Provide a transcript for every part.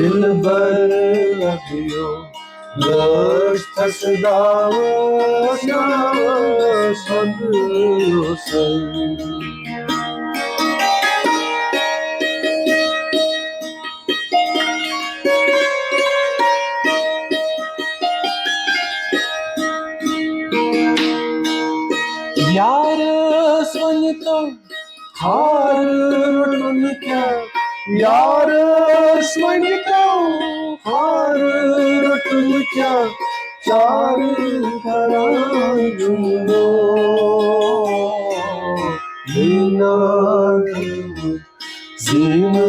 Dilbar labiyo Loş taşıdavos Yavos Vandıyorsan Yar svanito Har rotun Yar svanito Har rotun Char karajundo Dina Zina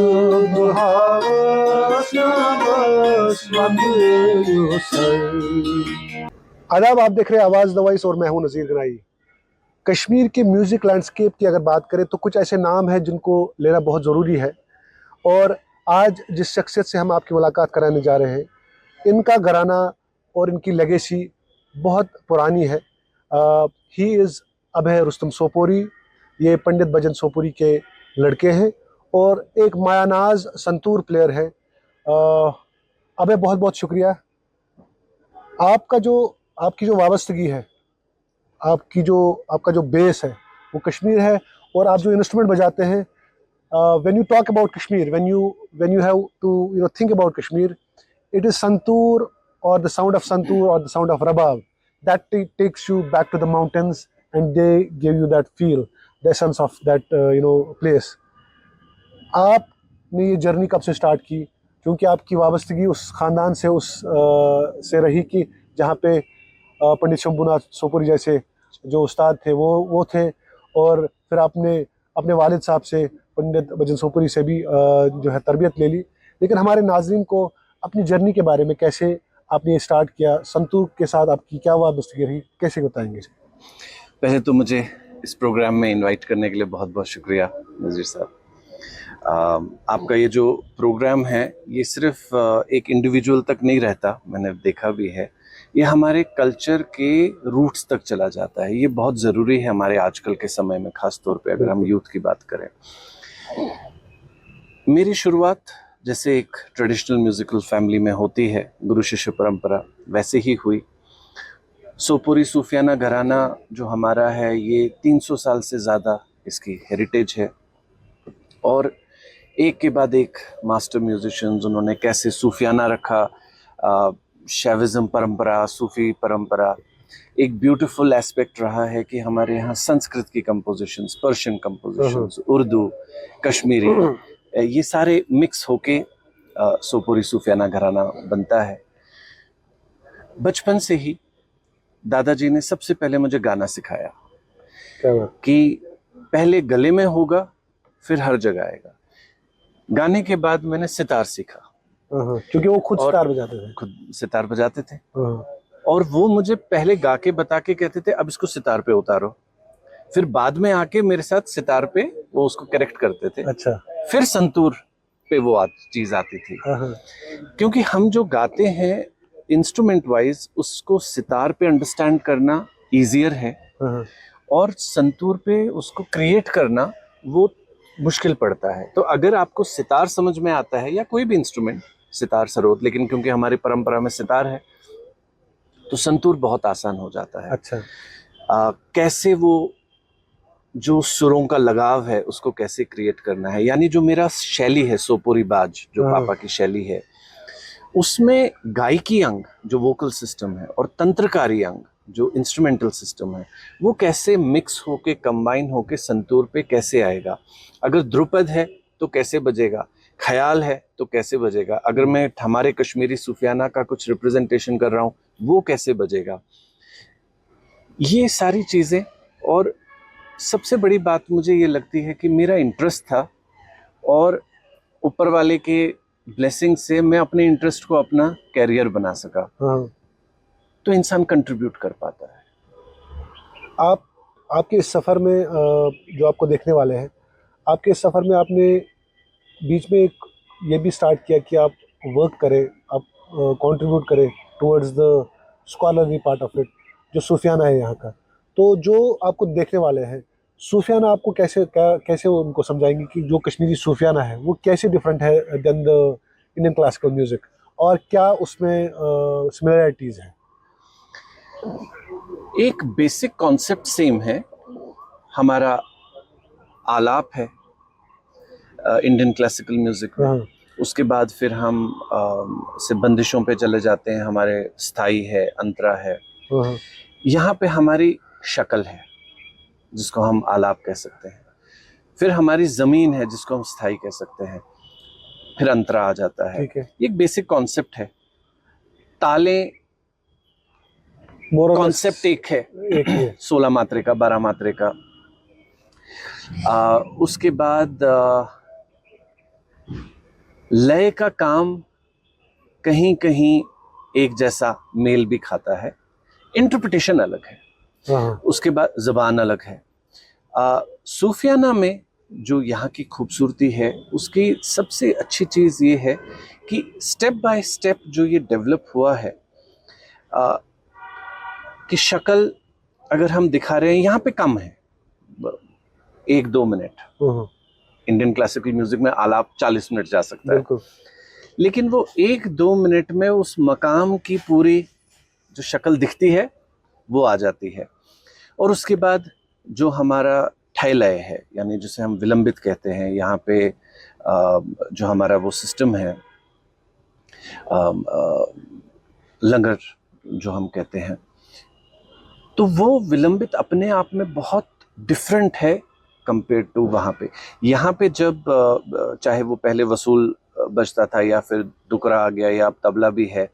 Bhavas Navas Vandıyosar आदाब, आप देख रहे हैं आवाज़ the voice और मैं हूं नज़ीर गनाई। कश्मीर के म्यूज़िक लैंडस्केप की अगर बात करें तो कुछ ऐसे नाम हैं जिनको लेना बहुत ज़रूरी है, और आज जिस शख्सियत से हम आपकी मुलाकात कराने जा रहे हैं, इनका घराना और इनकी लेगेसी बहुत पुरानी है। ही इज़ अभय रुस्तम सोपोरी। ये पंडित भजन सोपोरी के लड़के हैं और एक मायानाज संतूर प्लेयर है। अभय, बहुत बहुत शुक्रिया। आपकी जो वाबस्तगी है, आपका जो बेस है वो कश्मीर है, और आप जो इंस्ट्रूमेंट बजाते हैं, when you talk about Kashmir, when you have to think about Kashmir, it is santoor or the sound of santoor or the sound of rabab that takes you back to the mountains, and they give you that feel, the essence of that place. आपने ये journey कब से start की? क्योंकि आपकी वाबस्तगी उस ख़ानदान से से रही कि जहाँ पे पंडित शंभूनाथ सोपोरी जैसे जो उस्ताद थे वो थे, और फिर आपने अपने वालिद साहब से, पंडित भजन सोपोरी से भी जो है तरबियत ले ली। लेकिन हमारे नाजरीन को अपनी जर्नी के बारे में, कैसे आपने स्टार्ट किया, संतूर के साथ आपकी क्या वाबस्तगी रही, कैसे बताएंगे? पहले तो मुझे इस प्रोग्राम में इनवाइट करने के लिए बहुत बहुत शुक्रिया नज़ीर साहब। आपका ये जो प्रोग्राम है ये सिर्फ एक इंडिविजुअल तक नहीं रहता, मैंने देखा भी है, ये हमारे कल्चर के रूट्स तक चला जाता है। ये बहुत ज़रूरी है हमारे आजकल के समय में, ख़ास तौर पे अगर हम यूथ की बात करें। मेरी शुरुआत जैसे एक ट्रेडिशनल म्यूज़िकल फैमिली में होती है, गुरु शिष्य परंपरा, वैसे ही हुई। सोपोरी सूफियाना घराना जो हमारा है ये 300 साल से ज़्यादा इसकी हेरिटेज है, और एक के बाद एक मास्टर म्यूजिशियंस उन्होंने कैसे सूफियाना रखा, शैविज़म परंपरा, सूफ़ी परंपरा। एक ब्यूटीफुल एस्पेक्ट रहा है कि हमारे यहाँ संस्कृत की compositions, Persian compositions, Urdu, Kashmiri, ये सारे मिक्स होके सोपोरी सूफियाना घराना बनता है। बचपन से ही दादाजी ने सबसे पहले मुझे गाना सिखाया कि पहले गले में होगा फिर हर जगह आएगा। गाने के बाद मैंने सितार सीखा, क्योंकि वो खुद सितार बजाते थे। और वो मुझे पहले गा के बता के कहते थे अब इसको सितार पे उतारो, फिर बाद में आके मेरे साथ सितार पे वो उसको करेक्ट करते थे। अच्छा। फिर संतूर पे वो चीज आती थी, क्योंकि हम जो गाते हैं इंस्ट्रूमेंट वाइज उसको सितार पे अंडरस्टैंड करना इजियर है, और संतूर पे उसको क्रिएट करना वो मुश्किल पड़ता है। तो अगर आपको सितार समझ में आता है या कोई भी इंस्ट्रूमेंट, सितार, सरोद, लेकिन क्योंकि हमारी परंपरा में सितार है तो संतूर बहुत आसान हो जाता है। अच्छा। कैसे वो जो सुरों का लगाव है उसको कैसे क्रिएट करना है, यानी जो मेरा शैली है सोपोरी बाज, जो पापा की शैली है, उसमें गायकी अंग जो वोकल सिस्टम है और तंत्रकारी अंग जो इंस्ट्रूमेंटल सिस्टम है वो कैसे मिक्स होके, कंबाइन होके संतूर पे कैसे आएगा। अगर ध्रुपद है तो कैसे बजेगा, ख्याल है तो कैसे बजेगा, अगर मैं हमारे कश्मीरी सूफियाना का कुछ रिप्रेजेंटेशन कर रहा हूँ वो कैसे बजेगा, ये सारी चीज़ें। और सबसे बड़ी बात मुझे ये लगती है कि मेरा इंटरेस्ट था, और ऊपर वाले के ब्लेसिंग से मैं अपने इंटरेस्ट को अपना कैरियर बना सका। तो इंसान कंट्रीब्यूट कर पाता है। आपके इस सफ़र में जो आपको देखने वाले हैं, आपके इस सफ़र में आपने बीच में एक ये भी स्टार्ट किया कि आप वर्क करें, आप कंट्रीब्यूट करें towards the scholarly part of it, जो सूफियाना है यहाँ का। तो जो आपको देखने वाले हैं, सूफियाना आपको कैसे उनको समझाएंगे कि जो कश्मीरी सूफियाना है वो कैसे डिफरेंट है then the Indian classical music, और क्या उसमें सिमिलरिटीज हैं? एक बेसिक कॉन्सेप्ट सेम है। हमारा आलाप है इंडियन क्लासिकल म्यूजिक में। हाँ, उसके बाद फिर हम से बंदिशों पे चले जाते हैं। हमारे स्थाई है, अंतरा है। हाँ, यहाँ पे हमारी शक्ल है जिसको हम आलाप कह सकते हैं। फिर हमारी जमीन है जिसको हम स्थाई कह सकते हैं। फिर अंतरा आ जाता है। ठीक है। ये एक बेसिक कॉन्सेप्ट है। ताले मोर कॉन्सेप्ट एक है, एक ही है। 16 मात्रे का, 12 मात्रे का। उसके बाद लय का काम कहीं कहीं एक जैसा मेल भी खाता है, इंटरप्रिटेशन अलग है। हाँ, उसके बाद जबान अलग है। सूफियाना में जो यहाँ की खूबसूरती है, उसकी सबसे अच्छी चीज़ ये है कि स्टेप बाय स्टेप जो ये डेवलप हुआ है, कि शक्ल अगर हम दिखा रहे हैं यहाँ पे कम है, 1-2 मिनट। हाँ, इंडियन क्लासिकल म्यूजिक में आलाप 40 मिनट जा सकता है, बिल्कुल। लेकिन वो 1-2 मिनट में उस मकाम की पूरी जो शक्ल दिखती है वो आ जाती है। और उसके बाद जो हमारा ठय लय है, यानी जिसे हम विलंबित कहते हैं, यहाँ पे जो हमारा वो सिस्टम है, लंगर जो हम कहते हैं, तो वो विलंबित अपने आप में बहुत डिफरेंट है कंपेयर टू वहाँ पे। यहाँ पे जब चाहे वो पहले वसूल बजता था या फिर दुकरा आ गया या अब तबला भी है,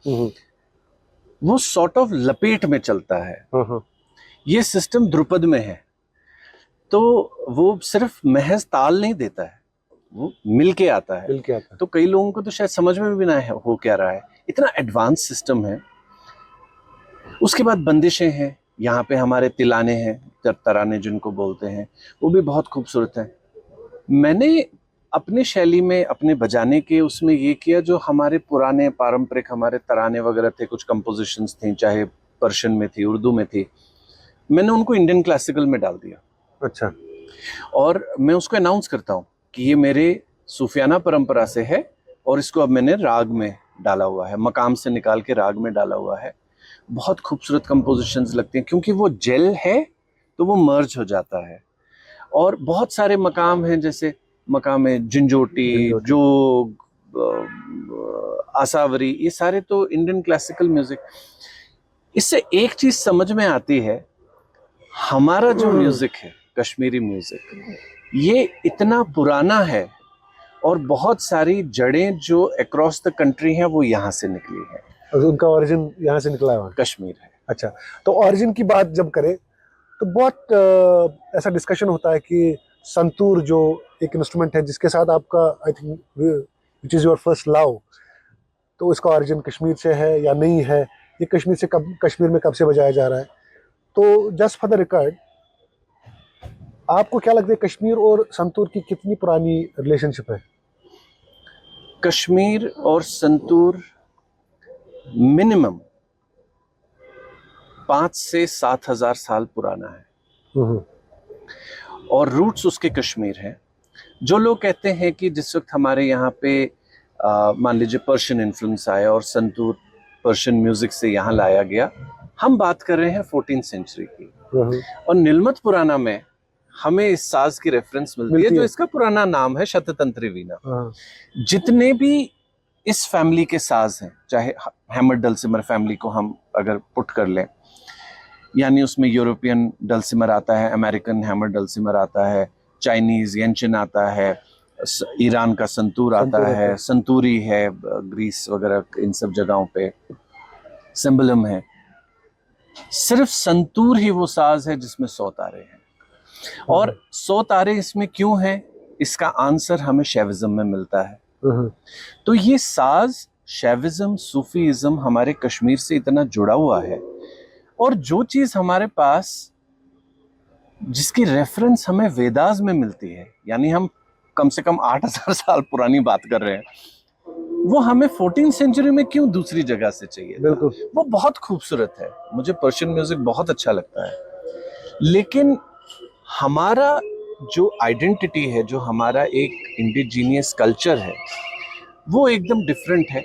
वो सॉर्ट ऑफ लपेट में चलता है। हाँ, ये सिस्टम ध्रुपद में है, तो वो सिर्फ महज ताल नहीं देता है, वो मिल के आता है। मिल के आता है। तो कई लोगों को तो शायद समझ में भी ना है हो क्या रहा है, इतना एडवांस सिस्टम है। उसके बाद बंदिशें हैं, यहाँ पे हमारे तिलाने हैं, तराने जिनको बोलते हैं, वो भी बहुत खूबसूरत है। मैंने अपनी शैली में, अपने बजाने के उसमें ये किया, जो हमारे पुराने पारंपरिक हमारे तराने वगैरह थे, कुछ कंपोजिशंस थी, चाहे पर्शियन में थी, उर्दू में थी, मैंने उनको इंडियन क्लासिकल में डाल दिया। अच्छा। और मैं उसको अनाउंस करता हूँ कि ये मेरे सूफियाना परंपरा से है और इसको अब मैंने राग में डाला हुआ है, मकाम से निकाल के राग में डाला हुआ है। बहुत खूबसूरत कंपोजिशंस लगती हैं, क्योंकि वो जेल है तो वो मर्ज हो जाता है। और बहुत सारे मकाम हैं, जैसे मकाम है जिंजोटी, जोग, आसावरी, ये सारे तो इंडियन क्लासिकल म्यूजिक। इससे एक चीज समझ में आती है, हमारा जो म्यूजिक है, कश्मीरी म्यूजिक, ये इतना पुराना है और बहुत सारी जड़ें जो अक्रॉस द कंट्री हैं वो यहाँ से निकली है। और उनका ओरिजिन यहाँ से निकला है, कश्मीर है। अच्छा, तो ओरिजिन की बात जब करें तो बहुत ऐसा डिस्कशन होता है कि संतूर जो एक इंस्ट्रूमेंट है जिसके साथ आपका, I think which is your first love, तो इसका ओरिजिन कश्मीर से है या नहीं है, ये कश्मीर में कब से बजाया जा रहा है? तो जस्ट फॉर द रिकॉर्ड, आपको क्या लगता है कश्मीर और संतूर की कितनी पुरानी रिलेशनशिप है? कश्मीर और संतूर मिनिमम 5 से 7 हजार साल पुराना है और रूट्स उसके कश्मीर हैं। जो लोग कहते हैं कि जिस वक्त हमारे यहाँ पे मान लीजिए पर्शियन इन्फ्लुएंस आया और संतूर पर्शियन म्यूजिक से यहाँ लाया गया, हम बात कर रहे हैं 14th सेंचुरी की। और नीलमत पुराना में हमें इस साज की रेफरेंस मिलती है, जो इसका पुराना नाम है शततंत्री वीणा। जितने भी इस फैमिली के साज हैं, चाहे हैमर डल्सिमर फैमिली को हम अगर पुट कर लें, यानी उसमें यूरोपियन डल्सिमर आता है, अमेरिकन हैमर डल्सिमर आता है, चाइनीज येंचिन आता है, ईरान का संतूर आता है, संतूरी है ग्रीस वगैरह इन सब जगहों पे, सिम्बलम है। सिर्फ संतूर ही वो साज है जिसमें 100 तारे हैं। और 100 तारे इसमें क्यों हैं, इसका आंसर हमें शैविज्म में मिलता है। तो ये साज, शैविज्म, सूफीइज्म हमारे कश्मीर से इतना जुड़ा हुआ है। और जो चीज हमारे पास, जिसकी रेफरेंस हमें वेदास में मिलती है, यानी हम कम से कम 8000 साल पुरानी बात कर रहे हैं, वो हमें 14th सेंचुरी में क्यों दूसरी जगह से चाहिए? बिल्कुल, वो बहुत खूबसूरत है। मुझे पर्शियन म्यूजिक बहुत अच्छा लगता है, लेकिन हमारा जो आइडेंटिटी है, जो हमारा एक इंडिजीनियस कल्चर है, वो एकदम डिफरेंट है।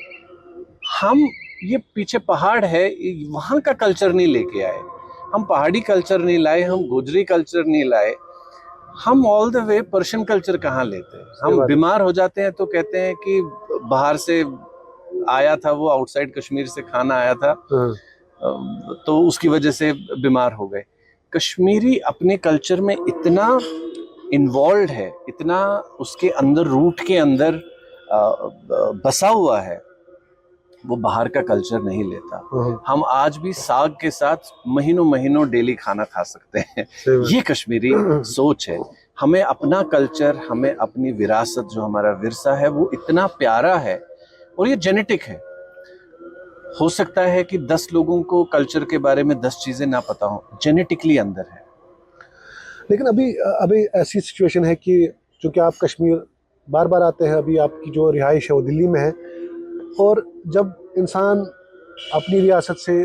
हम ये पीछे पहाड़ है, वहाँ का कल्चर नहीं लेके आए, हम पहाड़ी कल्चर नहीं लाए, हम गुजरी कल्चर नहीं लाए, हम all the way Persian culture कहाँ लेते हैं। हम बीमार हो जाते हैं तो कहते हैं कि बाहर से आया था, वो आउटसाइड कश्मीर से खाना आया था तो उसकी वजह से बीमार हो गए। कश्मीरी अपने कल्चर में इतना इन्वॉल्व है, इतना उसके अंदर रूट के अंदर बसा हुआ है, वो बाहर का कल्चर नहीं लेता। हम आज भी साग के साथ महीनों महीनों डेली खाना खा सकते हैं। ये कश्मीरी सोच है। हमें अपना कल्चर, हमें अपनी विरासत, जो हमारा विरसा है वो इतना प्यारा है और ये जेनेटिक है। हो सकता है कि 10 लोगों को कल्चर के बारे में 10 चीजें ना पता हो, जेनेटिकली अंदर है। लेकिन अभी ऐसी सिचुएशन है कि चूंकि आप कश्मीर बार बार आते हैं, अभी आपकी जो रिहाइश है वो दिल्ली में है, और जब इंसान अपनी रियासत से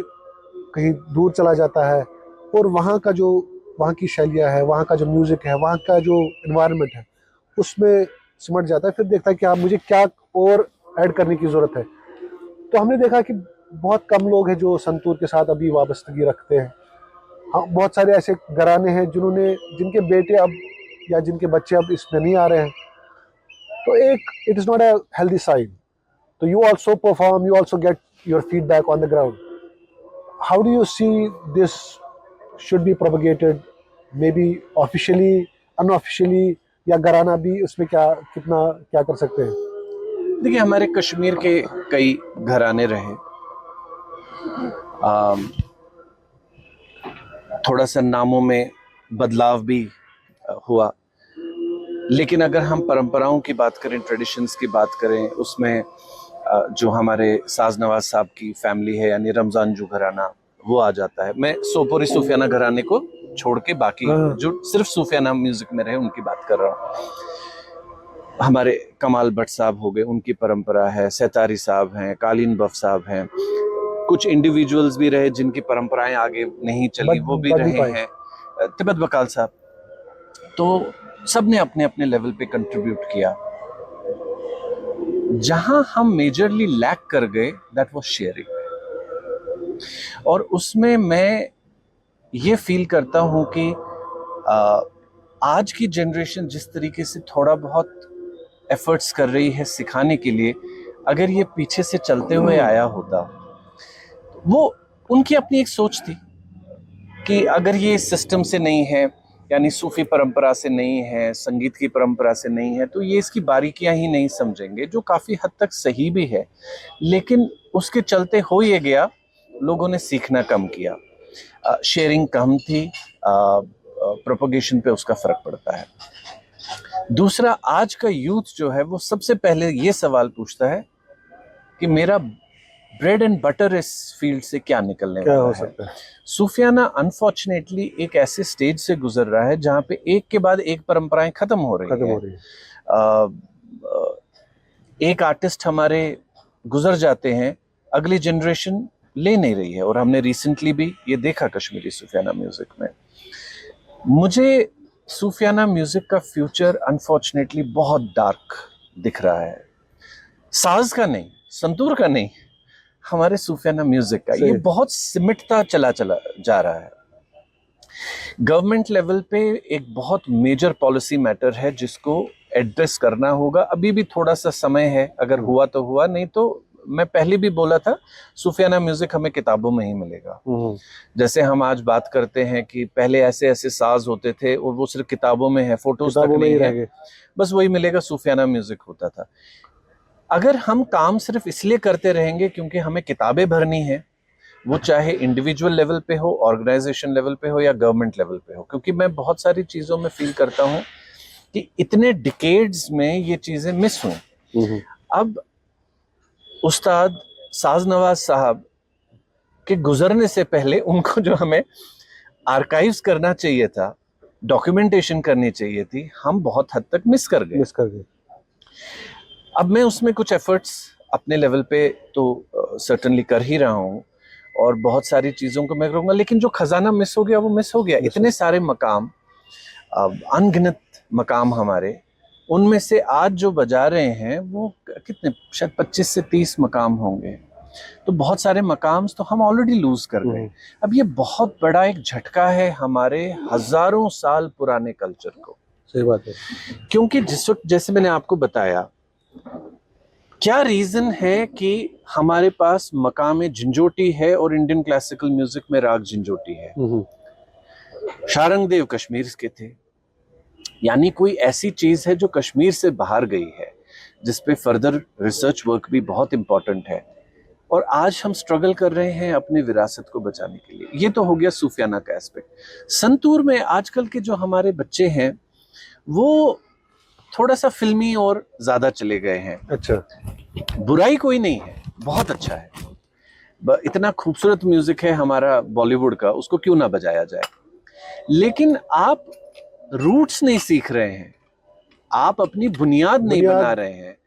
कहीं दूर चला जाता है और वहाँ की शैलियाँ है, वहाँ का जो म्यूज़िक है, वहाँ का जो इन्वायरमेंट है, उसमें सिमट जाता है, फिर देखता है कि आप मुझे क्या और ऐड करने की ज़रूरत है। तो हमने देखा कि बहुत कम लोग हैं जो संतूर के साथ अभी वाबस्तगी रखते हैं। हाँ, बहुत सारे ऐसे घराने हैं जिनके बेटे अब या जिनके बच्चे अब इसमें नहीं आ रहे हैं, तो it is not a healthy sign. So you also perform, you also get your feedback on the ground. How do you see this should be propagated, maybe officially, unofficially, या घराना भी उसमें क्या कर सकते हैं? देखिए, हमारे कश्मीर के कई घराने रहे, थोड़ा सा नामों में बदलाव भी हुआ, लेकिन अगर हम परंपराओं की बात करें, ट्रेडिशंस की बात करें, उसमें जो हमारे साज नवाज साहब की फैमिली है, यानी रमजान जू घराना, वो आ जाता है। मैं सोपोरी सूफियाना घराने को छोड़ के बाकी जो सिर्फ सूफियाना म्यूजिक में रहे उनकी बात कर रहा हूँ। हमारे कमाल भट्ट साहब हो गए, उनकी परंपरा है, सैतारी साहब हैं, कालीन बफ साहब हैं, कुछ इंडिविजुअल्स भी रहे जिनकी परंपराएं आगे नहीं चली, वो भी रहे हैं, तिब्बत बकाल साहब। तो सब ने अपने अपने लेवल पे कंट्रीब्यूट किया। जहां हम मेजरली लैक कर गए, दैट वाज शेयरिंग। और उसमें मैं ये फील करता हूं कि आज की जनरेशन जिस तरीके से थोड़ा बहुत एफर्ट्स कर रही है सिखाने के लिए, अगर ये पीछे से चलते हुए आया होता, वो उनकी अपनी एक सोच थी कि अगर ये सिस्टम से नहीं है, यानी सूफी परंपरा से नहीं है, संगीत की परंपरा से नहीं है, तो ये इसकी बारीकियां ही नहीं समझेंगे, जो काफी हद तक सही भी है। लेकिन उसके चलते हो ये गया, लोगों ने सीखना कम किया, शेयरिंग कम थी, प्रोपगेशन पे उसका फर्क पड़ता है। दूसरा, आज का यूथ जो है वो सबसे पहले ये सवाल पूछता है कि मेरा ब्रेड एंड बटर इस फील्ड से क्या निकलने क्या वाला हो है। सकता है? सूफियाना अनफॉर्चुनेटली एक ऐसे स्टेज से गुजर रहा है जहां पे एक के बाद एक परंपराएं खत्म हो रही हैं। एक आर्टिस्ट हमारे गुजर जाते हैं, अगली जनरेशन ले नहीं रही है, और हमने रिसेंटली भी ये देखा कश्मीरी सूफियाना म्यूजिक में। मुझे सूफियाना म्यूजिक का फ्यूचर अनफॉर्चुनेटली बहुत डार्क दिख रहा है। साज का नहीं, संतूर का नहीं, हमारे सूफियाना म्यूजिक का ये बहुत सिमटता चला जा रहा है। गवर्नमेंट लेवल पे एक बहुत मेजर पॉलिसी मैटर है जिसको एड्रेस करना होगा। अभी भी थोड़ा सा समय है, अगर हुआ तो हुआ, नहीं तो मैं पहले भी बोला था, सूफियाना म्यूजिक हमें किताबों में ही मिलेगा। जैसे हम आज बात करते हैं कि पहले ऐसे ऐसे साज होते थे और वो सिर्फ किताबों में है, फोटोज तक नहीं है, बस वही मिलेगा, सूफियाना म्यूजिक होता था। अगर हम काम सिर्फ इसलिए करते रहेंगे क्योंकि हमें किताबें भरनी है, वो चाहे इंडिविजुअल लेवल पे हो, ऑर्गेनाइजेशन लेवल पे हो या गवर्नमेंट लेवल पे हो, क्योंकि मैं बहुत सारी चीजों में फील करता हूँ कि इतने डिकेड्स में ये चीजें मिस हुई। अब उस्ताद साज नवाज साहब के गुजरने से पहले उनको जो हमें आर्काइव्स करना चाहिए था, डॉक्यूमेंटेशन करनी चाहिए थी, हम बहुत हद तक मिस कर गए। अब मैं उसमें कुछ एफर्ट्स अपने लेवल पे तो सर्टेनली कर ही रहा हूँ, और बहुत सारी चीज़ों को मैं करूँगा, लेकिन जो खजाना मिस हो गया वो मिस हो गया। इतने सारे मकाम, अनगिनत मकाम हमारे, उनमें से आज जो बजा रहे हैं वो कितने, शायद 25 से 30 मकाम होंगे। तो बहुत सारे मकाम्स तो हम ऑलरेडी लूज कर गए। अब ये बहुत बड़ा एक झटका है हमारे हजारों साल पुराने कल्चर को। सही बात है। क्योंकि जिस वक्त, जैसे मैंने आपको बताया, क्या रीजन है कि हमारे पास मकाम झंझोटी है और इंडियन क्लासिकल म्यूजिक में राग झंझोटी है। शारंगदेव कश्मीर के थे, यानी कोई ऐसी चीज है जो कश्मीर से बाहर गई है, जिसपे फर्दर रिसर्च वर्क भी बहुत इंपॉर्टेंट है। और आज हम स्ट्रगल कर रहे हैं अपनी विरासत को बचाने के लिए। ये तो हो गया सूफियाना का एस्पेक्ट। संतूर में आजकल के जो हमारे बच्चे हैं वो थोड़ा सा फिल्मी और ज्यादा चले गए हैं। अच्छा, बुराई कोई नहीं है, बहुत अच्छा है। इतना खूबसूरत म्यूजिक है हमारा बॉलीवुड का, उसको क्यों ना बजाया जाए। लेकिन आप रूट्स नहीं सीख रहे हैं, आप अपनी बुनियाद नहीं बना रहे हैं।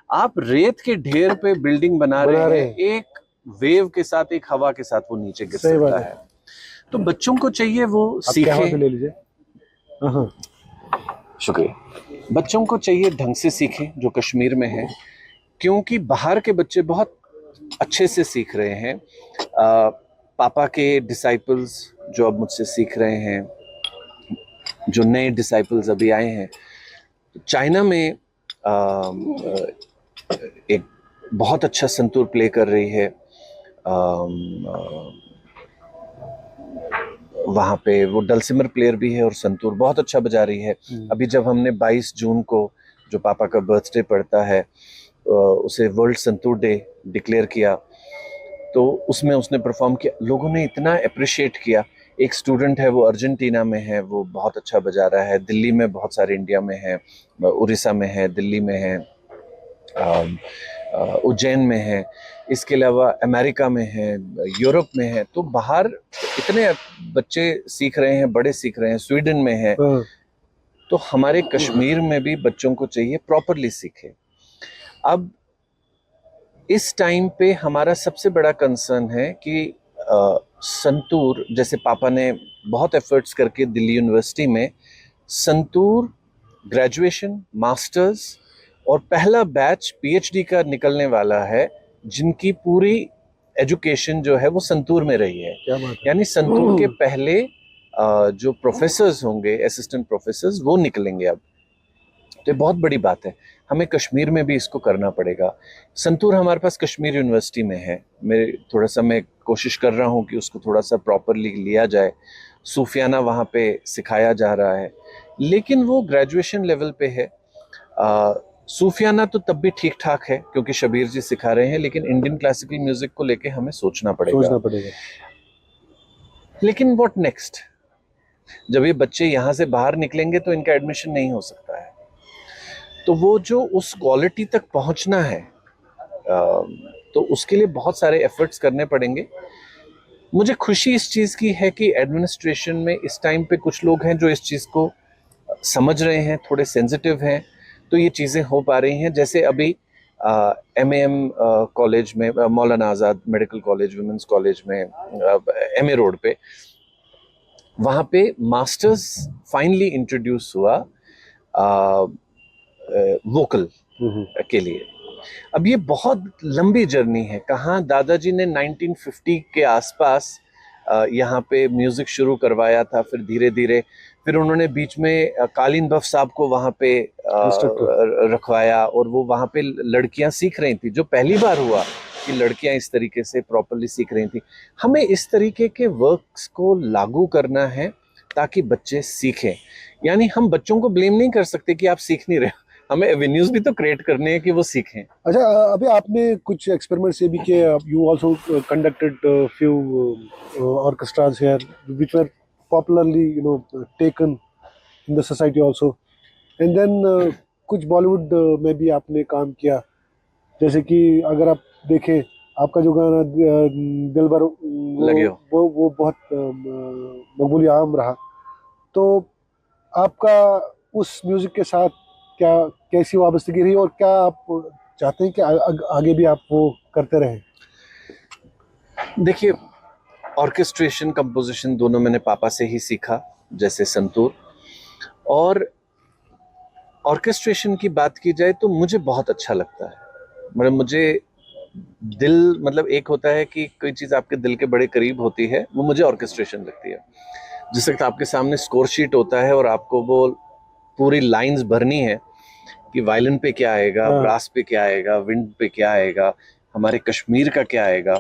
आप रेत के ढेर पे बिल्डिंग बना रहे हैं, एक वेव के साथ, एक हवा के साथ वो नीचे गिर सकता है। तो बच्चों को चाहिए वो सीखे। ले लीजिए। शुक्रिया। बच्चों को चाहिए ढंग से सीखें जो कश्मीर में है, क्योंकि बाहर के बच्चे बहुत अच्छे से सीख रहे हैं। पापा के डिसाइपल्स जो अब मुझसे सीख रहे हैं, जो नए डिसाइपल्स अभी आए हैं, चाइना में एक बहुत अच्छा संतूर प्ले कर रही है। वहाँ पे वो डलसिमर प्लेयर भी है और संतूर बहुत अच्छा बजा रही है। अभी जब हमने 22 जून को, जो पापा का बर्थडे पड़ता है, उसे वर्ल्ड संतूर डे डिक्लेयर किया, तो उसमें उसने परफॉर्म किया। लोगों ने इतना अप्रिशिएट किया। एक स्टूडेंट है, वो अर्जेंटीना में है, वो बहुत अच्छा बजा रहा है। दिल्ली में बहुत सारे, इंडिया में है, उड़ीसा में है, दिल्ली में है, उज्जैन में है, इसके अलावा अमेरिका में है, यूरोप में है। तो बाहर इतने बच्चे सीख रहे हैं, बड़े सीख रहे हैं, स्वीडन में है। तो हमारे कश्मीर में भी बच्चों को चाहिए प्रॉपरली सीखे। अब इस टाइम पे हमारा सबसे बड़ा कंसर्न है कि संतूर, जैसे पापा ने बहुत एफर्ट्स करके दिल्ली यूनिवर्सिटी में संतूर ग्रेजुएशन, मास्टर्स और पहला बैच पीएचडी का निकलने वाला है, जिनकी पूरी एजुकेशन जो है वो संतूर में रही है। क्या बात है। यानी संतूर के पहले जो प्रोफेसर्स होंगे, असिस्टेंट प्रोफेसर्स, वो निकलेंगे अब। तो ये बहुत बड़ी बात है। हमें कश्मीर में भी इसको करना पड़ेगा। संतूर हमारे पास कश्मीर यूनिवर्सिटी में है। मैं कोशिश कर रहा हूँ कि उसको थोड़ा सा प्रॉपरली लिया जाए। सूफियाना वहाँ पे सिखाया जा रहा है, लेकिन वो ग्रेजुएशन लेवल पे है। सूफियाना तो तब भी ठीक ठाक है क्योंकि शबीर जी सिखा रहे हैं, लेकिन इंडियन क्लासिकल म्यूजिक को लेके हमें सोचना पड़ेगा। लेकिन व्हाट नेक्स्ट? जब ये बच्चे यहाँ से बाहर निकलेंगे तो इनका एडमिशन नहीं हो सकता है। तो वो जो उस क्वालिटी तक पहुंचना है, तो उसके लिए बहुत सारे एफर्ट्स करने पड़ेंगे। मुझे खुशी इस चीज़ की है कि एडमिनिस्ट्रेशन में इस टाइम पे कुछ लोग हैं जो इस चीज़ को समझ रहे हैं, थोड़े सेंसिटिव हैं, तो ये चीज़ें हो पा रही हैं। जैसे अभी MAM कॉलेज में, मौलाना आज़ाद मेडिकल कॉलेज, वुमेंस कॉलेज में, MA रोड पे, वहाँ पे मास्टर्स फाइनली इंट्रोड्यूस हुआ वोकल के लिए। अब ये बहुत लंबी जर्नी है। कहाँ दादाजी ने 1950 के आसपास यहाँ पे म्यूजिक शुरू करवाया था, फिर धीरे धीरे फिर उन्होंने बीच में कालीन बफ साहब को वहाँ पे रखवाया, और वो वहाँ पे लड़कियां सीख रही थी। जो पहली बार हुआ कि लड़कियां इस तरीके से प्रॉपरली सीख रही थी। हमें इस तरीके के वर्क्स को लागू करना है ताकि बच्चे सीखें। यानी हम बच्चों को ब्लेम नहीं कर सकते कि आप सीख नहीं रहे, हमें एवेन्यूज भी तो क्रिएट करने हैं कि वो सीखें। अच्छा, अभी आपने कुछ एक्सपेरिमेंट्स ये भी किए। You also conducted few orchestras here which were popularly taken in the society also, and then कुछ बॉलीवुड में भी आपने काम किया। जैसे कि अगर आप देखें, आपका जो गाना दिलबर, वो बहुत मकबूल आम रहा। तो आपका उस म्यूजिक के साथ क्या, कैसी वाबस्तगी रही, और क्या आप चाहते हैं कि आगे भी आप वो करते रहें? देखिए, ऑर्केस्ट्रेशन, कंपोजिशन दोनों मैंने पापा से ही सीखा, जैसे संतूर। और ऑर्केस्ट्रेशन की बात की जाए तो मुझे बहुत अच्छा लगता है। मतलब मुझे दिल, मतलब एक होता है कि कोई चीज़ आपके दिल के बड़े करीब होती है, वो मुझे ऑर्केस्ट्रेशन लगती है। जिस वक्त आपके सामने स्कोर शीट होता है और आपको वो पूरी लाइंस भरनी है कि वायलिन पे क्या आएगा, ब्रास पे क्या आएगा, विंड पे क्या आएगा, हमारे कश्मीर का क्या आएगा,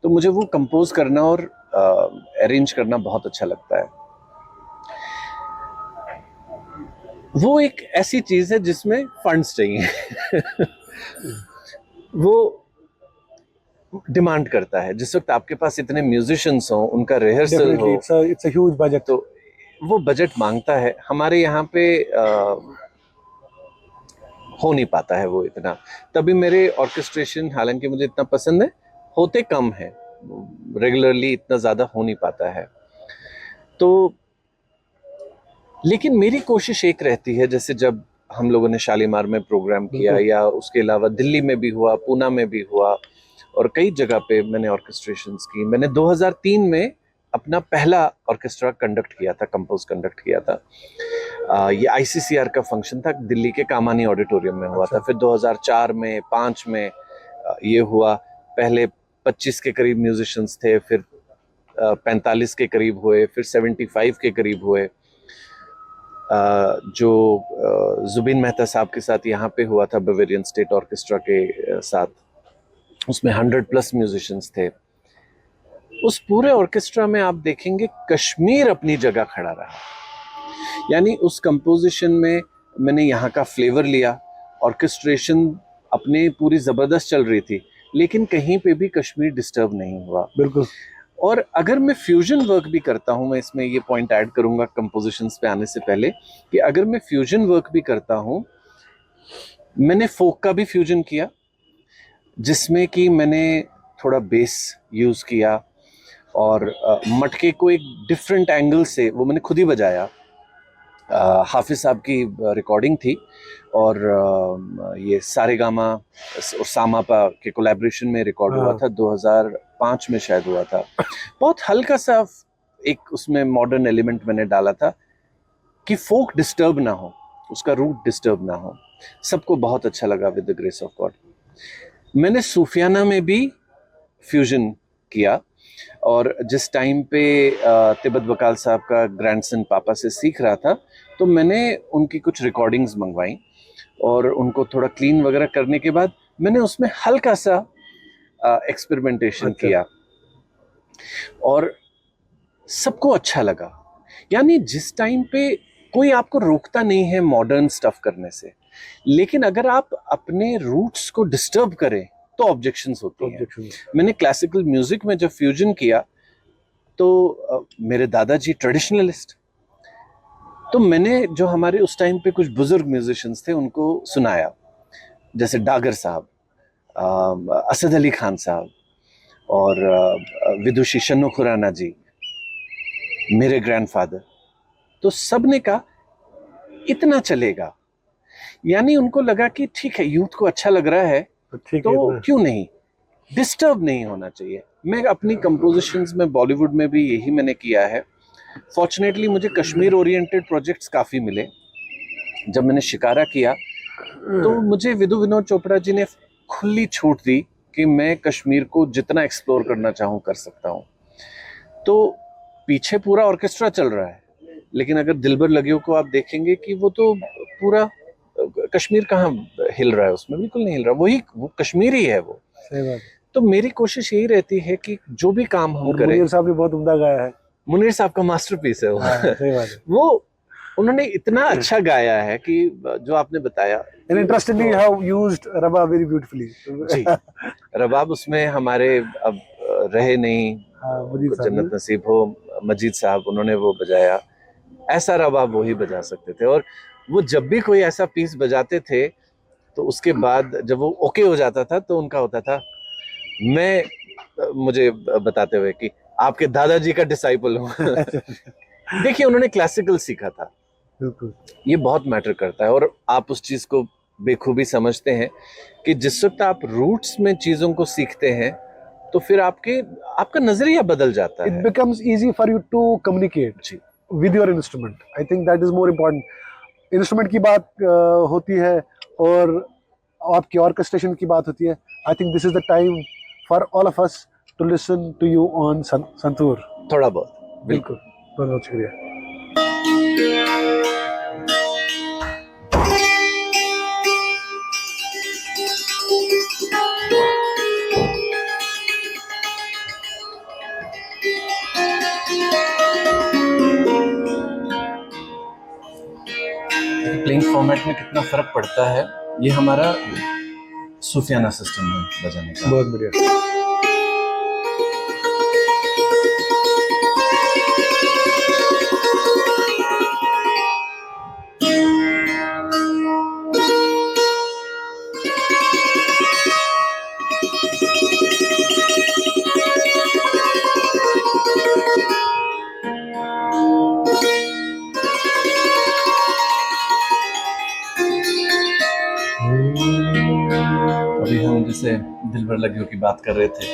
तो मुझे वो कंपोज करना और अरेंज करना बहुत अच्छा लगता है। वो एक ऐसी चीज है जिसमें फंड्स चाहिए वो डिमांड करता है। जिस वक्त आपके पास इतने म्यूजिशियंस हो, उनका रिहर्सल हो, इट्स अ ह्यूज बजट। तो वो बजट मांगता है। हमारे यहाँ पे हो नहीं पाता है वो इतना। तभी मेरे ऑर्केस्ट्रेशन, हालांकि मुझे इतना पसंद है, होते कम है, रेगुलरली इतना ज्यादा हो नहीं पाता है। तो लेकिन मेरी कोशिश एक रहती है, जैसे जब हम लोगों ने शालीमार में प्रोग्राम किया, या उसके अलावा दिल्ली में भी हुआ, पूना में भी हुआ, और कई जगह पे मैंने ऑर्केस्ट्रेशंस की। मैंने 2003 में अपना पहला ऑर्केस्ट्रा कंडक्ट किया था, कंपोज कंडक्ट किया था। ये आईसीसीआर का फंक्शन था, दिल्ली के कामानी ऑडिटोरियम में हुआ था। फिर 2004 में, 5 में ये हुआ। पहले 25 के करीब म्यूजिशियंस थे, फिर 45 के करीब हुए, फिर 75 के करीब हुए। जो जुबिन मेहता साहब के साथ यहाँ पे हुआ था, बवेरियन स्टेट ऑर्केस्ट्रा के साथ, उसमें 100+ म्यूजिशियंस थे। उस पूरे ऑर्केस्ट्रा में आप देखेंगे कश्मीर अपनी जगह खड़ा रहा। यानी उस कंपोजिशन में मैंने यहाँ का फ्लेवर लिया, ऑर्केस्ट्रेशन अपने पूरी जबरदस्त चल रही थी, लेकिन कहीं पे भी कश्मीर डिस्टर्ब नहीं हुआ। बिल्कुल। और अगर मैं फ्यूजन वर्क भी करता हूँ, मैं इसमें ये पॉइंट ऐड करूंगा कंपोजिशंस पे आने से पहले, कि अगर मैं फ्यूजन वर्क भी करता हूँ, मैंने फोक का भी फ्यूजन किया, जिसमें कि मैंने थोड़ा बेस यूज किया, और मटके को एक डिफरेंट एंगल से वो मैंने खुद ही बजाया। हाफिज साहब की रिकॉर्डिंग थी, और ये सारेगामा और सामापा के कोलैबोरेशन में रिकॉर्ड हुआ था, 2005 में शायद हुआ था। बहुत हल्का सा एक उसमें मॉडर्न एलिमेंट मैंने डाला था कि फोक डिस्टर्ब ना हो, उसका रूट डिस्टर्ब ना हो। सबको बहुत अच्छा लगा, with the grace of God. मैंने सूफियाना में भी फ्यूजन किया, और जिस टाइम पे तिब्बत बकाल साहब का ग्रैंडसन पापा से सीख रहा था, तो मैंने उनकी कुछ रिकॉर्डिंग्स मंगवाई, और उनको थोड़ा क्लीन वगैरह करने के बाद मैंने उसमें हल्का सा एक्सपेरिमेंटेशन किया, और सबको अच्छा लगा। यानी जिस टाइम पे कोई आपको रोकता नहीं है मॉडर्न स्टफ करने से, लेकिन अगर आप अपने रूट्स को डिस्टर्ब करें तो ऑब्जेक्शंस होती हैं। मैंने क्लासिकल म्यूजिक में जब फ्यूजन किया, तो मेरे दादाजी ट्रेडिशनलिस्ट, तो मैंने जो हमारे उस टाइम पे कुछ बुजुर्ग म्यूजिशियंस थे उनको सुनाया, जैसे डागर साहब, असद अली खान साहब, और विदुषी शन्नु खुराना जी, मेरे ग्रैंडफादर। तो सब ने कहा इतना चलेगा। यानी उनको लगा कि ठीक है, यूथ को अच्छा लग रहा है, तो क्यों नहीं, डिस्टर्ब नहीं होना चाहिए। मैं अपनी कंपोजिशंस में, बॉलीवुड में भी यही मैंने किया है। फॉर्चुनेटली मुझे कश्मीर ओरिएंटेड प्रोजेक्ट्स काफ़ी मिले। जब मैंने शिकारा किया, तो मुझे विदु विनोद चोपड़ा जी ने खुली छूट दी कि मैं कश्मीर को जितना एक्सप्लोर करना चाहूँ कर सकता हूँ। तो पीछे पूरा ऑर्केस्ट्रा चल रहा है, लेकिन अगर दिलबर लगियों को आप देखेंगे कि वो तो पूरा कश्मीर कहाँ हिल रहा है, उसमें बिल्कुल नहीं हिल रहा, वो कश्मीरी है वो। सही बात। तो मेरी कोशिश यही रहती है कि जो भी काम हम करें। मुनीर साहब ने बहुत उम्दा गाया है। मुनीर साहब का मास्टरपीस है वो। सही बात है। वो उन्होंने इतना अच्छा गाया है कि जो आपने बताया। And interestingly, how used रबाब very beautifully. जी, रबाब उसमें हमारे अब रहे नहीं, उनको जन्नत नसीब हो, मजीद साहब, उन्होंने वो बजाया। ऐसा रबाब वही बजा सकते थे, और वो जब भी कोई ऐसा पीस बजाते थे, तो उसके बाद जब वो ओके हो जाता था, तो उनका होता था, मुझे बताते हुए कि आपके दादाजी का डिसाइपल हूँ। देखिए, उन्होंने क्लासिकल सीखा था, ये बहुत मैटर करता है। और आप उस चीज को बेखूबी समझते हैं कि जिस वक्त आप रूट्स में चीजों को सीखते हैं, तो फिर आपका नजरिया बदल जाता है। It becomes easy for you to communicate with your instrument. I think that is more important. Instrument की बात होती है और आपकी ऑर्केस्ट्रेशन की बात होती है, I think this is the time for all of us to listen to you on santoor. थोड़ा बहुत बिल्कुल, बहुत बहुत शुक्रिया। प्लेइंग फॉर्मेट में कितना फर्क पड़ता है, ये हमारा सूफियाना सिस्टम है बजाने का। बहुत बढ़िया। अभी हम जैसे दिलबर लगियों की बात कर रहे थे,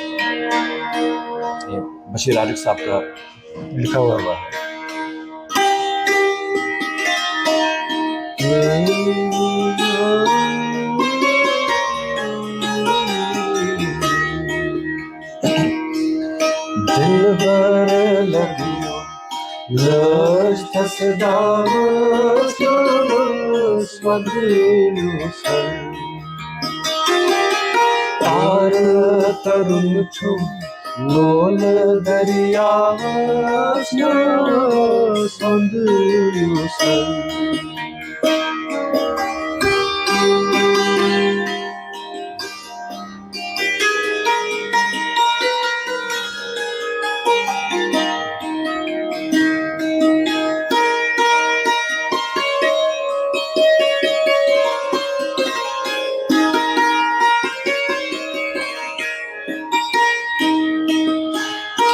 ये बशीर आरिफ साहब का लिखा हुआ है। दिलबर लगियों तार तरुण छुम लोल दरिया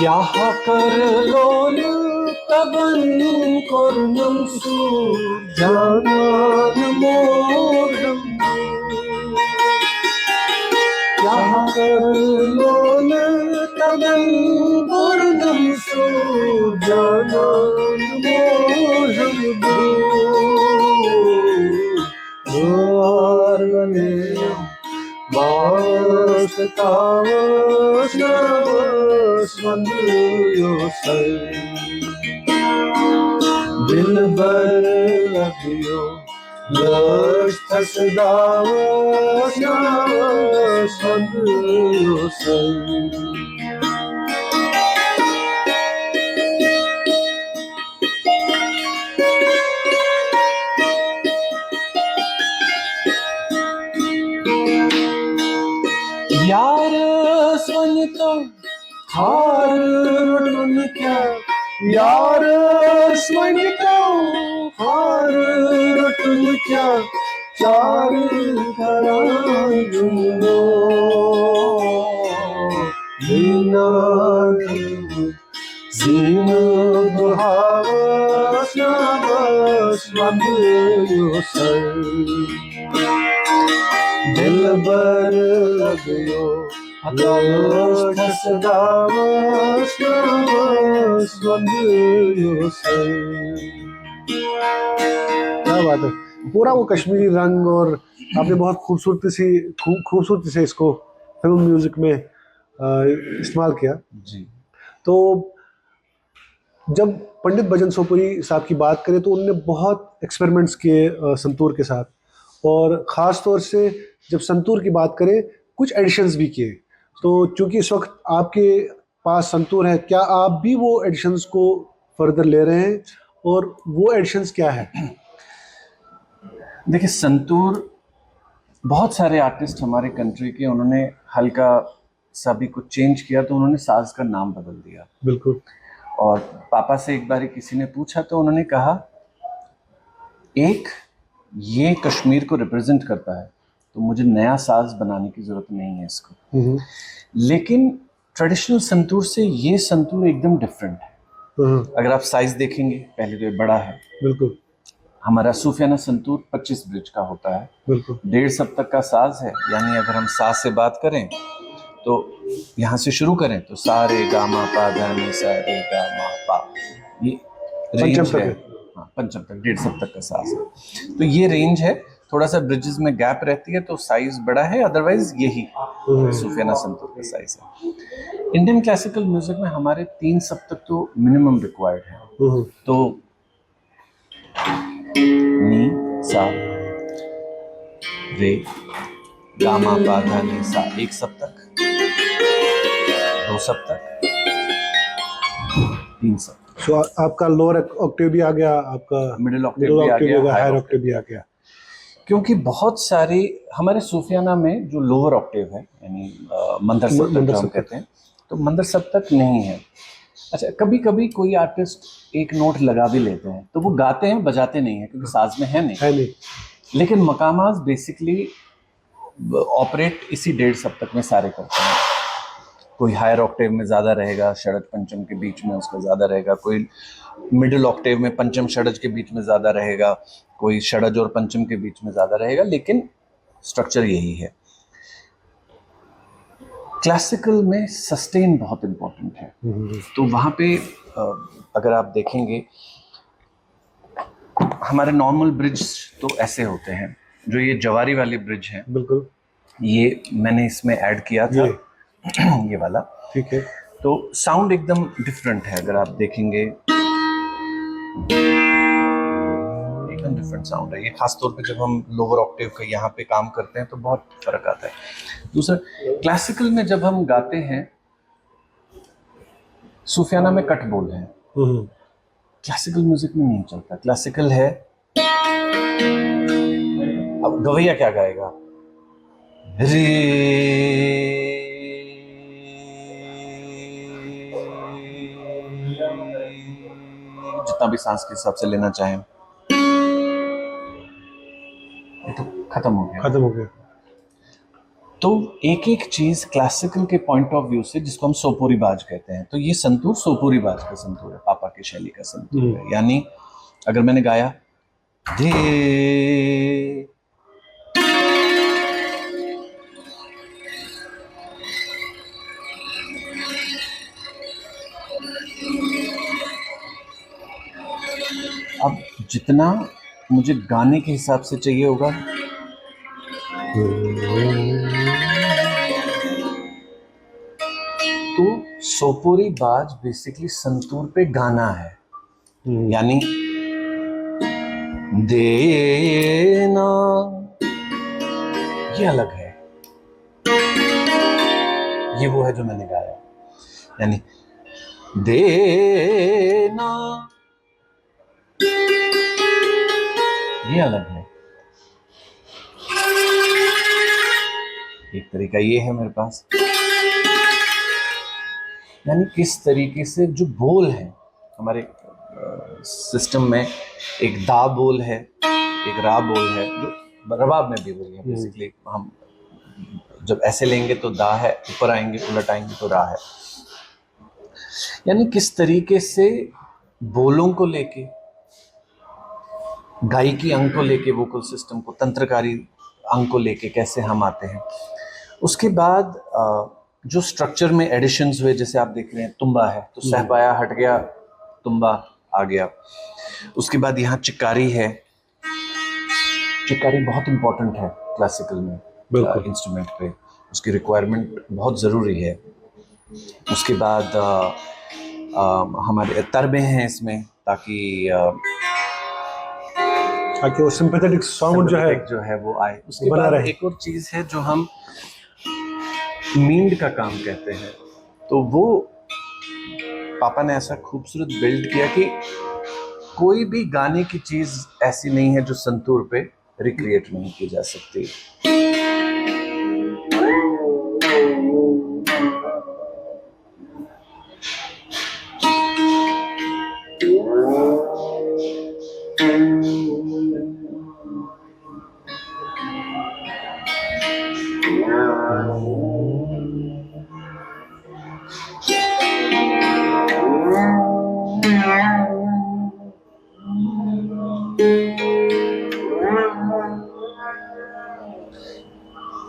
क्या कर लोल तबन करनम सु जानन मोरम क्या कर लोल तबन करनम सु जानन मोरम आरने Mas tawas nawas mandu sar dilbar lagiyo lash tas dawas nawas mandu sar यार स्वयं तो हार रटन क्या यार स्वयं तो हार रटन क्या चार करांगो बिना जीन बुहावस नावस बंदो सर दिलबर लगियो हसदावस नावस बंदो सर। क्या बात है, पूरा वो कश्मीरी रंग, और आपने बहुत खूबसूरती से इसको फिल्म म्यूजिक में इस्तेमाल किया जी। तो जब पंडित भजन सोपुरी साहब की बात करें तो उन्होंने बहुत एक्सपेरिमेंट्स किए संतूर के साथ, और ख़ास तौर से जब संतूर की बात करें कुछ एडिशंस भी किए। तो चूंकि इस वक्त आपके पास संतूर है, क्या आप भी वो एडिशंस को फर्दर ले रहे हैं, और वो एडिशंस क्या है? देखिए, संतूर बहुत सारे आर्टिस्ट हमारे कंट्री के, उन्होंने हल्का सा भी कुछ चेंज किया तो उन्होंने साज का नाम बदल दिया। बिल्कुल। और पापा से एक बार किसी ने पूछा तो उन्होंने कहा, एक ये कश्मीर को रिप्रेजेंट करता है तो मुझे नया साज बनाने की जरूरत नहीं है इसको, लेकिन ट्रेडिशनल संतूर से ये संतूर एकदम डिफरेंट है। अगर आप साइज देखेंगे, पहले तो ये बड़ा है, बिल्कुल। हमारा सूफियाना संतूर 25 ब्रिज का होता है, बिल्कुल 1.5 सप्तक का साज है। यानी अगर हम साज से बात करें तो यहाँ से शुरू करें तो सा रे गा मा पा धा नी सा रे गा मा पा, ये रेंज है। हाँ, पंचम तक, 1.5 सप्तक का साज है। तो ये रेंज है, थोड़ा सा ब्रिजेस में गैप रहती है तो साइज बड़ा है, अदरवाइज यही सूफियाना संतूर का साइज है। इंडियन क्लासिकल म्यूजिक में हमारे 3 सप्तक तो मिनिमम रिक्वायर्ड है। तो नी सा रे गा मा पा धा नी सा 1 सप्तक, 2 सप्तक, 3 सप्तक। सो आपका लोअर ऑक्टेव भी आ गया, आपका मिडिल ऑक्टेव भी आ गया, हायर ऑक्टेव भी आ गया। क्योंकि बहुत सारी हमारे सूफियाना में जो लोअर ऑक्टेव है, यानी मंदर सप्तक जो हम कहते हैं, तो मंदर सप्तक नहीं है। अच्छा, कभी कभी कोई आर्टिस्ट एक नोट लगा भी लेते हैं तो वो गाते हैं, बजाते नहीं है क्योंकि साज में है नहीं। लेकिन मकामाज बेसिकली ऑपरेट इसी 1.5 सप्तक में सारे करते हैं। कोई हायर ऑक्टेव में ज़्यादा रहेगा, षडज पंचम के बीच में उसका ज़्यादा रहेगा, कोई मिडिल ऑक्टेव में पंचम षडज के बीच में ज़्यादा रहेगा, कोई षडज और पंचम के बीच में ज़्यादा रहेगा, लेकिन स्ट्रक्चर यही है। क्लासिकल में सस्टेन बहुत इम्पोर्टेंट है। तो वहाँ पे अगर आप देखेंगे हमारे नॉर्मल ब्रिज तो ऐसे होते हैं, जो ये जवारी वाली ब्रिज है, बिल्कुल ये मैंने इसमें ऐड किया था, ये वाला, ठीक है। तो साउंड एकदम डिफरेंट है, अगर आप देखेंगे एकदम डिफरेंट साउंड है ये, खासतौर पे जब हम लोअर ऑक्टेव का यहाँ पे काम करते हैं तो बहुत फर्क आता है। दूसरा, क्लासिकल में जब हम गाते हैं, सूफियाना में कट बोल है, क्लासिकल म्यूजिक में नहीं चलता। क्लासिकल है, अब गवैया क्या गाएगा, रे जितना भी सांस के हिसाब से लेना चाहें, ये तो खत्म हो गया। तो एक एक चीज क्लासिकल के पॉइंट ऑफ व्यू से, जिसको हम सोपोरी बाज कहते हैं, तो ये संतूर सोपोरी बाज का संतूर है, पापा की शैली का संतूर है। यानी अगर मैंने गाया धे, अब जितना मुझे गाने के हिसाब से चाहिए होगा, तो सोपोरी बाज बेसिकली संतूर पे गाना है। यानी देना ये अलग है, ये वो है जो मैंने गाया, यानी देना ये अलग है। एक तरीका ये है मेरे पास, यानी किस तरीके से जो बोल है हमारे सिस्टम में, एक दा बोल है, एक रा बोल है, जो रबाब में भी वही है बेसिकली। हम जब ऐसे लेंगे तो दा है, ऊपर आएंगे उलट आएंगे तो रा है। यानी किस तरीके से बोलों को लेके, गायकी अंग को लेके, वोकल सिस्टम को, तंत्रकारी अंग को लेके कैसे हम आते हैं। उसके बाद जो स्ट्रक्चर में एडिशंस हुए, जैसे आप देख रहे हैं तुम्बा है तो सहपाया हट गया, तुम्बा आ गया। उसके बाद यहाँ चिकारी है, चिकारी बहुत इंपॉर्टेंट है क्लासिकल में इंस्ट्रूमेंट पे, उसकी रिक्वायरमेंट बहुत ज़रूरी है। उसके बाद हमारे तरबे हैं इसमें, ताकि वो सिंपैथेटिक साउंड जो है वो आए। उसके बाद एक और चीज़ है जो हम मींड का काम कहते हैं, तो वो पापा ने ऐसा खूबसूरत बिल्ड किया कि कोई भी गाने की चीज ऐसी नहीं है जो संतूर पे रिक्रिएट नहीं की जा सकती।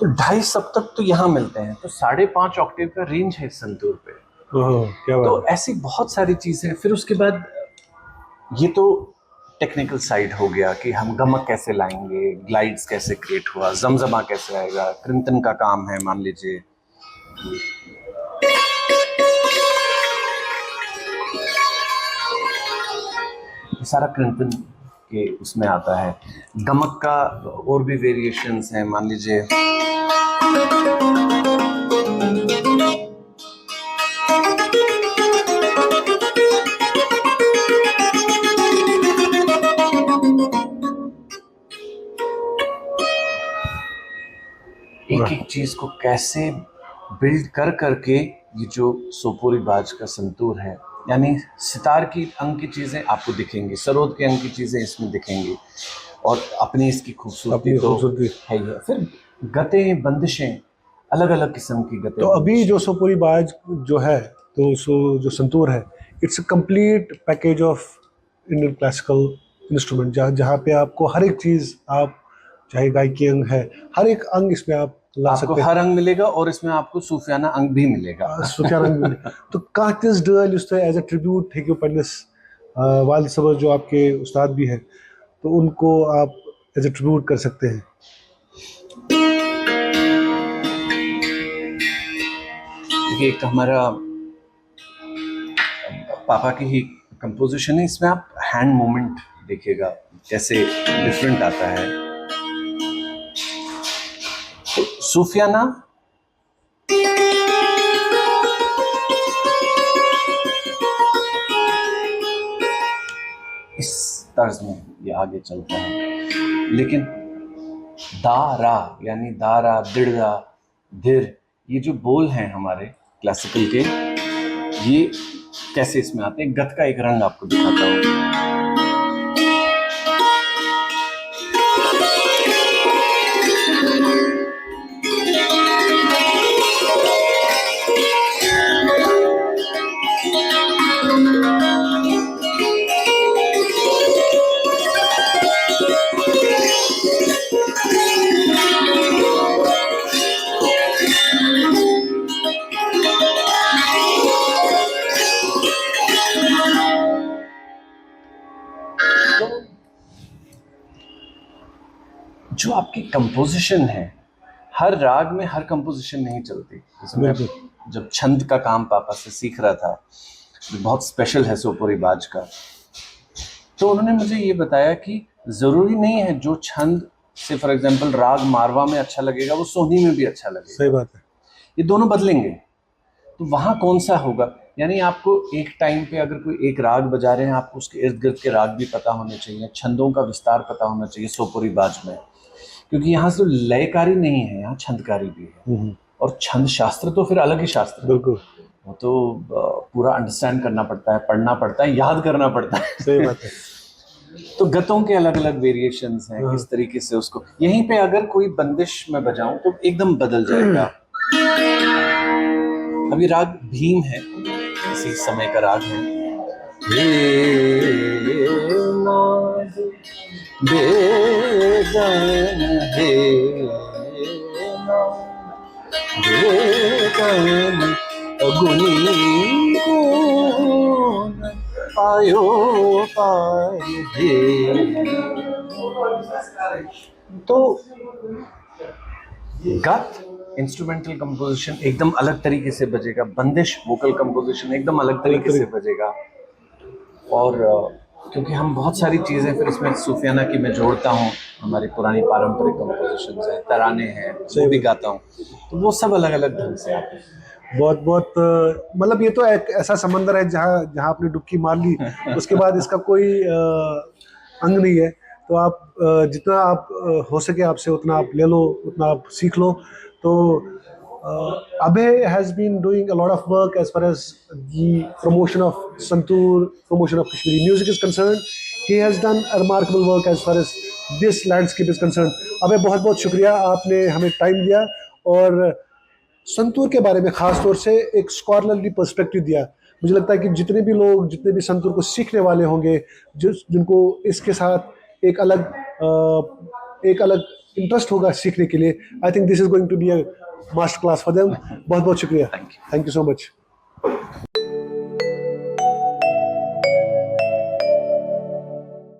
तो 2.5 सप्तक तो यहाँ मिलते हैं, तो 5.5 ऑक्टेव का रेंज है संतूर पे। क्या बात। तो ऐसी बहुत सारी चीजें। फिर उसके बाद ये तो टेक्निकल साइड हो गया कि हम गमक कैसे लाएंगे, ग्लाइड्स कैसे क्रिएट हुआ, जमजमा कैसे आएगा, कृंतन का काम है मान लीजिए। ये सारा कृंतन के उसमें आता है। गमक का और भी वेरिएशंस हैं, मान लीजिए एक एक चीज को कैसे बिल्ड कर करके ये जो सोपोरी बाज का संतूर है, यानी सितार की अंग की चीजें आपको दिखेंगी, सरोद के अंग की चीजें इसमें दिखेंगी, और अपनी इसकी खूबसूरती तो है ही है। फिर गतें, बंदिशें, अलग अलग किस्म की गतें। तो अभी जो सोपोरी बाज जो है, तो जो संतूर है, it's a complete package of Indian classical instrument, जहाँ पे आपको हर एक चीज़, आप चाहे गायकी अंग है, हर एक अंग इसमें आप ला आपको सकते हैं। हर अंग मिलेगा और इसमें आपको सूफियाना अंग भी मिलेगा। सूफियाना अंग भी। तो कातिस डल उस एज अ ट्रिब्यूट है कि पन्निस वालिद सबर जो आपके उस्ताद भी हैं, तो उनको आप एज अ ट्रिब्यूट कर सकते हैं। एक हमारा पापा की ही कंपोजिशन है, इसमें आप हैंड मूवमेंट देखिएगा कैसे डिफरेंट आता है। तो सूफियाना इस तर्ज में ये आगे चलता है, लेकिन दारा यानी दारा, दिड़गा, धीर, ये जो बोल हैं हमारे क्लासिकल के, ये कैसे इसमें आते हैं। गत का एक रंग आपको दिखाता हूँ। जो आपकी कंपोजिशन है, हर राग में हर कंपोजिशन नहीं चलती। इसमें जब छंद का काम पापा से सीख रहा था, बहुत स्पेशल है सोपोरी बाज का, तो उन्होंने मुझे ये बताया कि जरूरी नहीं है जो छंद से फॉर एग्जांपल राग मारवा में अच्छा लगेगा वो सोहनी में भी अच्छा लगेगा। सही बात है। ये दोनों बदलेंगे, तो वहाँ कौन सा होगा, यानी आपको एक टाइम पे अगर कोई एक राग बजा रहे हैं, आपको उसके इर्द गिर्द के राग भी पता होने चाहिए, छंदों का विस्तार पता होना चाहिए सोपोरी बाज में, क्योंकि यहाँ से लयकारी नहीं है, यहाँ छंदकारी भी है। और छंद शास्त्र तो फिर अलग ही शास्त्र है, बिल्कुल, वो तो पूरा अंडरस्टैंड करना पड़ता है, पढ़ना पड़ता है, याद करना पड़ता है। सही बात है। तो गतों के अलग अलग वेरिएशंस हैं, किस तरीके से उसको, यहीं पे अगर कोई बंदिश में बजाऊं तो एकदम बदल जाएगा। अभी राग भीम है, इसी समय का राग है। आयो तो गत इंस्ट्रूमेंटल कंपोजिशन एकदम अलग तरीके से बजेगा, बंदिश वोकल कंपोजिशन एकदम अलग तरीके से बजेगा। और क्योंकि हम बहुत सारी चीज़ें फिर इसमें सूफियाना की मैं जोड़ता हूँ, हमारी पुरानी पारंपरिक कंपोजिशंस हैं, तराने हैं, वो भी गाता हूँ, तो वो सब अलग अलग ढंग से आते हैं। बहुत बहुत मतलब ये तो एक ऐसा समंदर है जहाँ जहाँ आपने डुबकी मार ली, उसके बाद इसका कोई अंग नहीं है। तो आप जितना आप हो सके आपसे उतना आप ले लो, उतना आप सीख लो। तो Abhay has been doing a lot of work as far as the promotion of Santoor, promotion of Kashmiri music is concerned. He has done a remarkable work as far as this landscape is concerned. Abhay, बहुत बहुत शुक्रिया, आपने हमें time दिया और संतूर के बारे में ख़ास तौर से एक स्कॉलरली पर्सपेक्टिव दिया। मुझे लगता है कि जितने भी लोग, जितने भी संतूर को सीखने वाले होंगे, जिनको इसके साथ एक अलग इंटरेस्ट होगा सीखने के लिए, I think this is going to be a master class for them. बहुत बहुत शुक्रिया, थैंक यू सो मच।